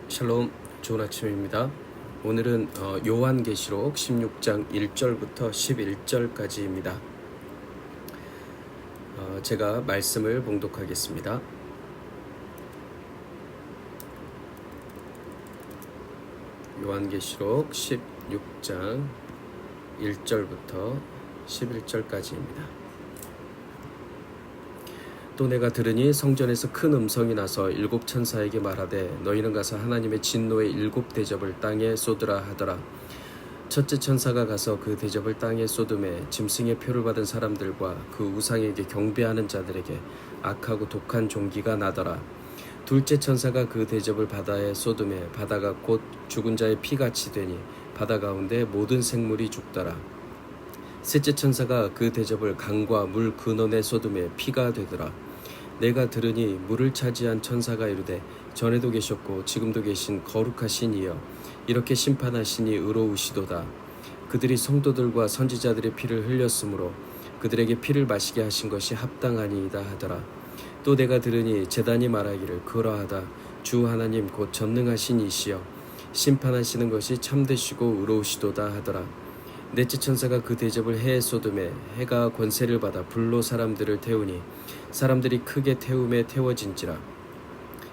샬롬, 좋은 아침입니다. 오늘은 요한계시록 16장 1절부터 11절까지입니다. 제가 말씀을 봉독하겠습니다. 요한계시록 16장 1절부터 11절까지입니다. 또 내가 들으니 성전에서 큰 음성이 나서 일곱 천사에게 말하되 너희는 가서 하나님의 진노의 일곱 대접을 땅에 쏟으라 하더라. 첫째 천사가 가서 그 대접을 땅에 쏟음에 짐승의 표를 받은 사람들과 그 우상에게 경배하는 자들에게 악하고 독한 종기가 나더라. 둘째 천사가 그 대접을 바다에 쏟음에 바다가 곧 죽은 자의 피같이 되니 바다 가운데 모든 생물이 죽더라. 셋째 천사가 그 대접을 강과 물 근원에 쏟음에 피가 되더라. 내가 들으니 물을 차지한 천사가 이르되 전에도 계셨고 지금도 계신 거룩하신 이여 이렇게 심판하시니 의로우시도다. 그들이 성도들과 선지자들의 피를 흘렸으므로 그들에게 피를 마시게 하신 것이 합당하니이다 하더라. 또 내가 들으니 제단이 말하기를 그러하다. 주 하나님 곧 전능하신 이시여 심판하시는 것이 참되시고 의로우시도다 하더라. 넷째 천사가 그 대접을 해에 쏟음에 해가 권세를 받아 불로 사람들을 태우니 사람들이 크게 태움에 태워진지라.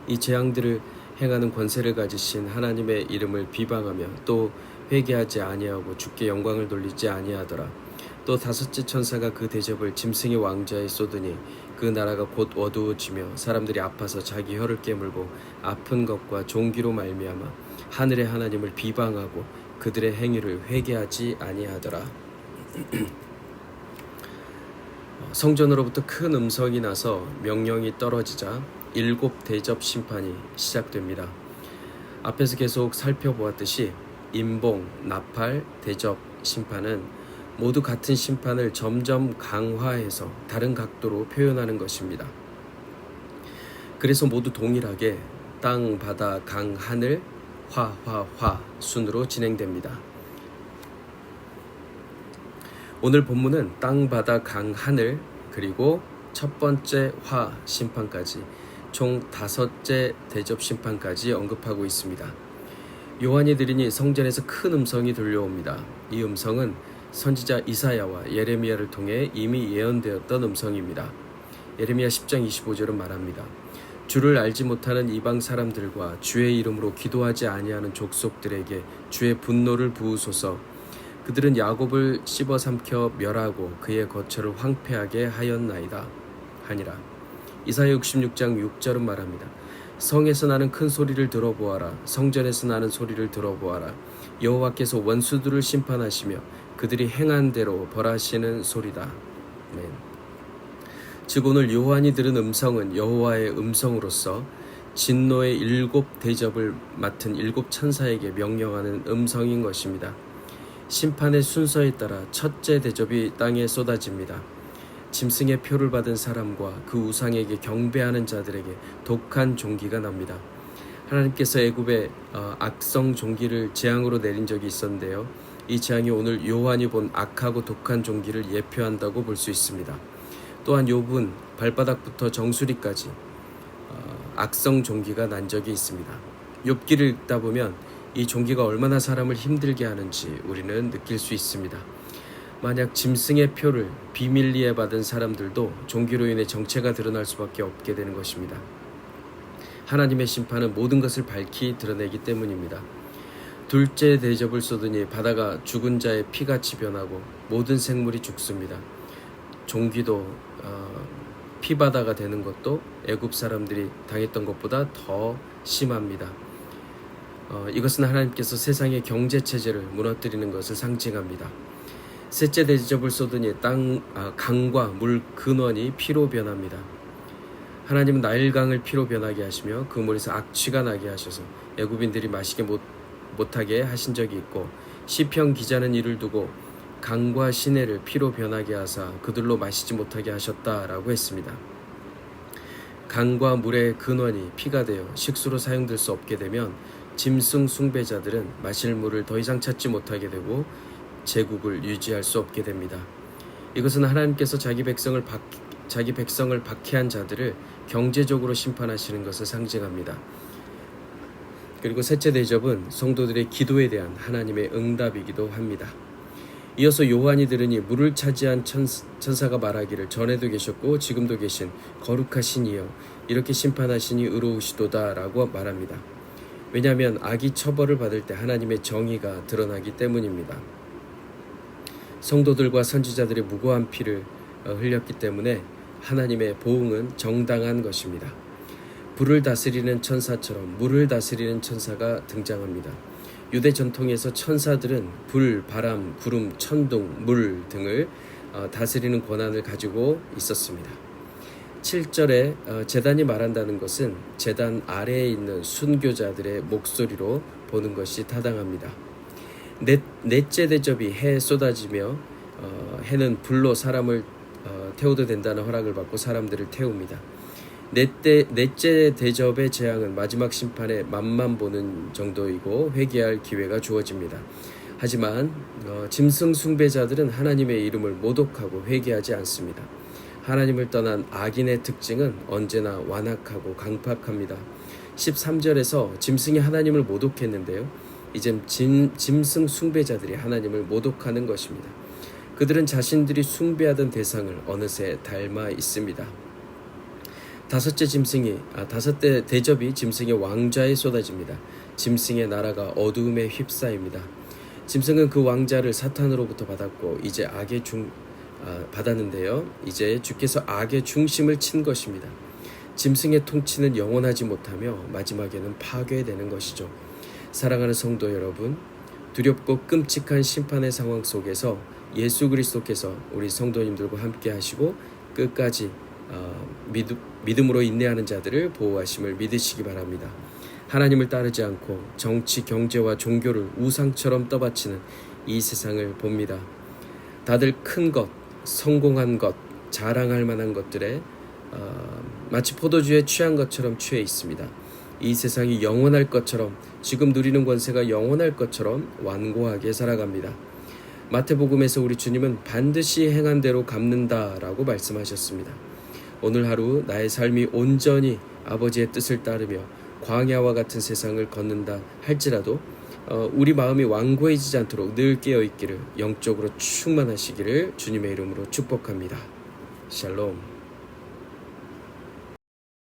이 재앙들을 행하는 권세를 가지신 하나님의 이름을 비방하며 또 회개하지 아니하고 주께 영광을 돌리지 아니하더라. 또 다섯째 천사가 그 대접을 짐승의 왕자에 쏟으니 그 나라가 곧 어두워지며 사람들이 아파서 자기 혀를 깨물고 아픈 것과 종기로 말미암아 하늘의 하나님을 비방하고 그들의 행위를 회개하지 아니하더라. 성전으로부터 큰 음성이 나서 명령이 떨어지자 일곱 대접 심판이 시작됩니다. 앞에서 계속 살펴보았듯이 임봉, 나팔, 대접 심판은 모두 같은 심판을 점점 강화해서 다른 각도로 표현하는 것입니다. 그래서 모두 동일하게 땅, 바다, 강, 하늘, 화 순으로 진행됩니다. 오늘 본문은 땅, 바다, 강, 하늘 그리고 첫 번째 화 심판까지 총 5째 대접 심판까지 언급하고 있습니다. 요한이 들으니 성전에서 큰 음성이 들려옵니다. 이 음성은 선지자 이사야와 예레미야를 통해 이미 예언되었던 음성입니다. 예레미야 10장 25절은 말합니다. 주를 알지 못하는 이방 사람들과 주의 이름으로 기도하지 아니하는 족속들에게 주의 분노를 부으소서. 그들은 야곱을 씹어 삼켜 멸하고 그의 거처를 황폐하게 하였나이다 하니라. 이사야 66장 6절은 말합니다. 성에서 나는 큰 소리를 들어보아라. 성전에서 나는 소리를 들어보아라. 여호와께서 원수들을 심판하시며 그들이 행한 대로 벌하시는 소리다. 아멘. 즉 오늘 요한이 들은 음성은 여호와의 음성으로서 진노의 일곱 대접을 맡은 일곱 천사에게 명령하는 음성인 것입니다. 심판의 순서에 따라 첫째 대접이 땅에 쏟아집니다. 짐승의 표를 받은 사람과 그 우상에게 경배하는 자들에게 독한 종기가 납니다. 하나님께서 애굽에 악성 종기를 재앙으로 내린 적이 있었는데요. 이 재앙이 오늘 요한이 본 악하고 독한 종기를 예표한다고 볼 수 있습니다. 또한 욥은 발바닥부터 정수리까지 악성 종기가 난 적이 있습니다. 욥기를 읽다 보면 이 종기가 얼마나 사람을 힘들게 하는지 우리는 느낄 수 있습니다. 만약 짐승의 표를 비밀리에 받은 사람들도 종기로 인해 정체가 드러날 수밖에 없게 되는 것입니다. 하나님의 심판은 모든 것을 밝히 드러내기 때문입니다. 둘째 대접을 쏟으니 바다가 죽은 자의 피같이 변하고 모든 생물이 죽습니다. 종기도 피바다가 되는 것도 애굽 사람들이 당했던 것보다 더 심합니다. 이것은 하나님께서 세상의 경제체제를 무너뜨리는 것을 상징합니다. 셋째 대접을 쏟으니 강과 물 근원이 피로 변합니다. 하나님은 나일강을 피로 변하게 하시며 그 물에서 악취가 나게 하셔서 애굽인들이 마시게 못하게 하신 적이 있고 시편 기자는 이를 두고 강과 시내를 피로 변하게 하사 그들로 마시지 못하게 하셨다라고 했습니다. 강과 물의 근원이 피가 되어 식수로 사용될 수 없게 되면 짐승 숭배자들은 마실 물을 더 이상 찾지 못하게 되고 제국을 유지할 수 없게 됩니다. 이것은 하나님께서 자기 백성을 박해한 자들을 경제적으로 심판하시는 것을 상징합니다. 그리고 셋째 대접은 성도들의 기도에 대한 하나님의 응답이기도 합니다. 이어서 요한이 들으니 물을 차지한 천사가 말하기를 전에도 계셨고 지금도 계신 거룩하신 이여 이렇게 심판하시니 의로우시도다 라고 말합니다. 왜냐하면 악이 처벌을 받을 때 하나님의 정의가 드러나기 때문입니다. 성도들과 선지자들의 무고한 피를 흘렸기 때문에 하나님의 보응은 정당한 것입니다. 불을 다스리는 천사처럼 물을 다스리는 천사가 등장합니다. 유대 전통에서 천사들은 불, 바람, 구름, 천둥, 물 등을 다스리는 권한을 가지고 있었습니다. 7절에 제단이 말한다는 것은 제단 아래에 있는 순교자들의 목소리로 보는 것이 타당합니다. 넷째 대접이 해에 쏟아지며 해는 불로 사람을 태워도 된다는 허락을 받고 사람들을 태웁니다. 넷째 대접의 재앙은 마지막 심판의 맛만 보는 정도이고 회개할 기회가 주어집니다. 하지만 짐승 숭배자들은 하나님의 이름을 모독하고 회개하지 않습니다. 하나님을 떠난 악인의 특징은 언제나 완악하고 강팍합니다. 13절에서 짐승이 하나님을 모독했는데요. 이제 짐승 숭배자들이 하나님을 모독하는 것입니다. 그들은 자신들이 숭배하던 대상을 어느새 닮아 있습니다. 다섯째 대접이 짐승의 왕좌에 쏟아집니다. 짐승의 나라가 어두움에 휩싸입니다. 짐승은 그 왕자를 사탄으로부터 받았고 이제 받았는데요. 이제 주께서 악의 중심을 친 것입니다. 짐승의 통치는 영원하지 못하며 마지막에는 파괴되는 것이죠. 사랑하는 성도 여러분, 두렵고 끔찍한 심판의 상황 속에서 예수 그리스도께서 우리 성도님들과 함께 하시고 끝까지 믿음으로 인내하는 자들을 보호하심을 믿으시기 바랍니다. 하나님을 따르지 않고 정치, 경제와 종교를 우상처럼 떠받치는 이 세상을 봅니다. 다들 큰 것, 성공한 것, 자랑할 만한 것들에 마치 포도주에 취한 것처럼 취해 있습니다. 이 세상이 영원할 것처럼 지금 누리는 권세가 영원할 것처럼 완고하게 살아갑니다. 마태복음에서 우리 주님은 반드시 행한 대로 갚는다라고 말씀하셨습니다. 오늘 하루 나의 삶이 온전히 아버지의 뜻을 따르며 광야와 같은 세상을 걷는다 할지라도 우리 마음이 완고해지지 않도록 늘 깨어있기를 영적으로 충만하시기를 주님의 이름으로 축복합니다. 샬롬.